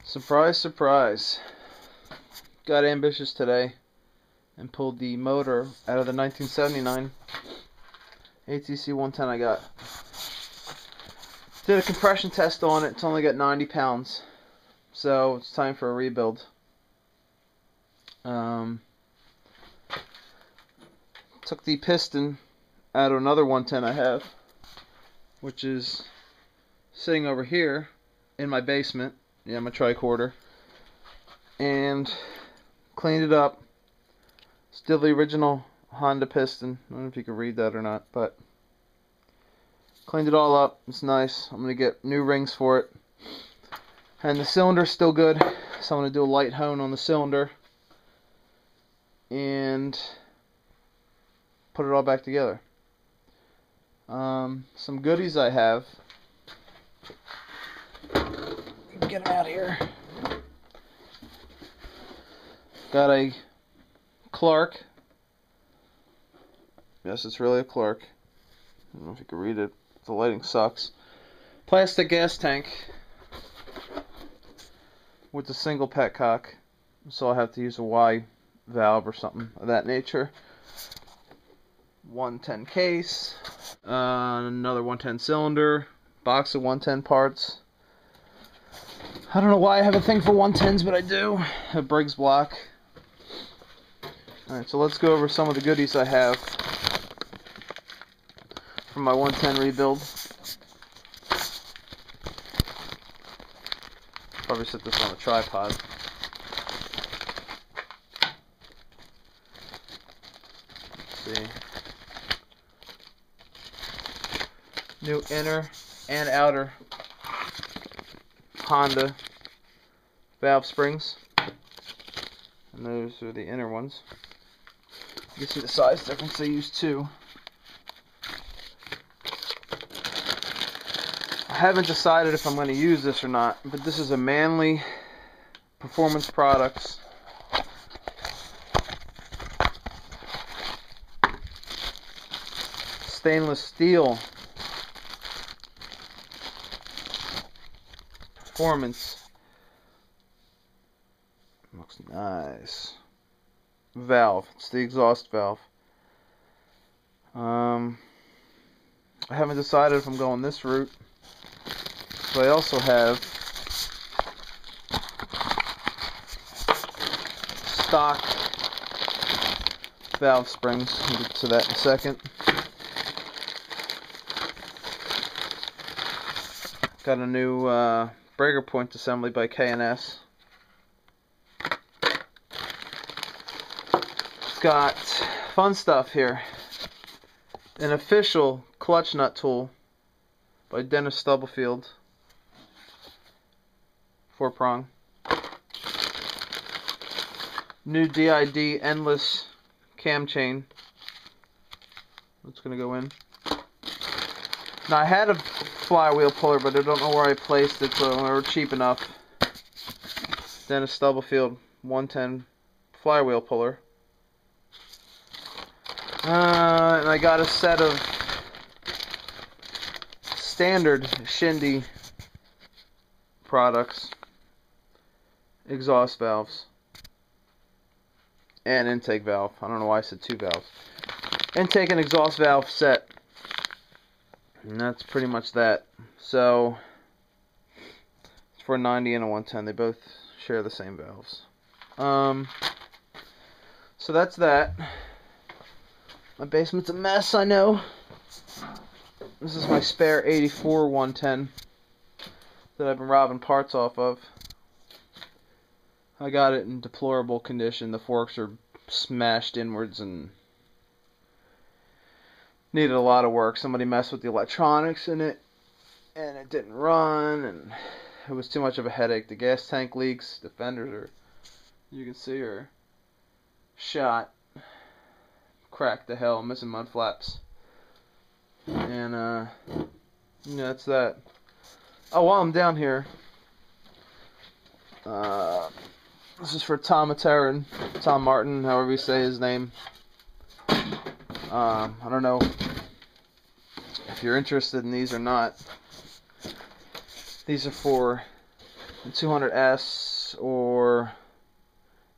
Surprise, surprise. Got ambitious today and pulled the motor out of the 1979 ATC110 I got. Did a compression test on it. It's only got 90 pounds. So it's time for a rebuild. Took the piston out of another 110 I have, which is sitting over here in my basement. Yeah, my tricorder. And cleaned it up. Still the original Honda piston. I don't know if you can read that or not, but cleaned it all up. It's nice. I'm going to get new rings for it. And the cylinder's still good, so I'm going to do a light hone on the cylinder and put it all back together. Some goodies I have. Get them out here. Got a Clark. Yes, it's really a Clark. I don't know if you can read it. The lighting sucks. Plastic gas tank with a single petcock, so I'll have to use a Y valve or something of that nature. 110 case, another 110 cylinder, box of 110 parts. I don't know why I have a thing for 110s, but I do. A Briggs block. Alright, so let's go over some of the goodies I have from my 110 rebuild. Probably set this on a tripod. Let's see. New inner and outer Honda valve springs. And those are the inner ones. You can see the size difference. They use two. I haven't decided if I'm going to use this or not, but this is a Manly Performance Products stainless steel performance. Looks nice. Valve. It's the exhaust valve. I haven't decided if I'm going this route. So I also have stock valve springs. We'll get to that in a second. Got a new breaker point assembly by K&S. Got fun stuff here. An official clutch nut tool by Dennis Stubblefield. 4-prong. New DID endless cam chain. That's going to go in. Now I had a flywheel puller, but I don't know where I placed it, so they were cheap enough. Dennis Stubblefield 110 flywheel puller. And I got a set of standard Shindy products, exhaust valves, and intake valve. I don't know why I said two valves. Intake and exhaust valve set. And that's pretty much that. So, it's for a 90 and a 110. They both share the same valves. So that's that. My basement's a mess, I know. This is my spare 84 110 that I've been robbing parts off of. I got it in deplorable condition. The forks are smashed inwards and needed a lot of work. Somebody messed with the electronics in it, and it didn't run, and it was too much of a headache. The gas tank leaks, the fenders are, you can see, are shot, cracked to hell, missing mud flaps, and yeah, that's that. Oh, while I'm down here, this is for Tom Martin, however you say his name. I don't know if you're interested in these or not. These are for the 200S or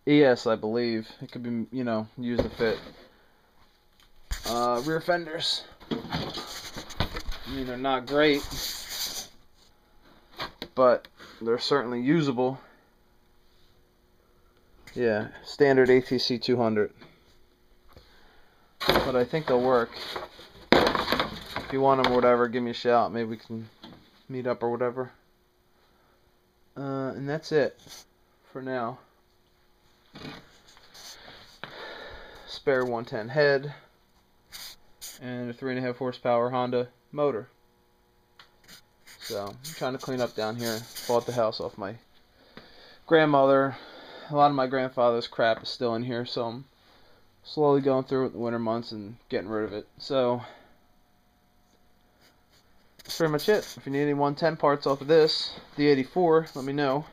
ES, I believe. It could be, you know, used to fit. Rear fenders. I mean, they're not great, but they're certainly usable. Yeah, standard ATC110. But I think they'll work. If you want them or whatever, give me a shout. Maybe we can meet up or whatever. And that's it for now. Spare 110 head and a 3.5 horsepower Honda motor. So I'm trying to clean up down here. Bought the house off my grandmother. A lot of my grandfather's crap is still in here, so I'm slowly going through it in the winter months and getting rid of it. So that's pretty much it. If you need any 110 parts off of this, the 84, let me know.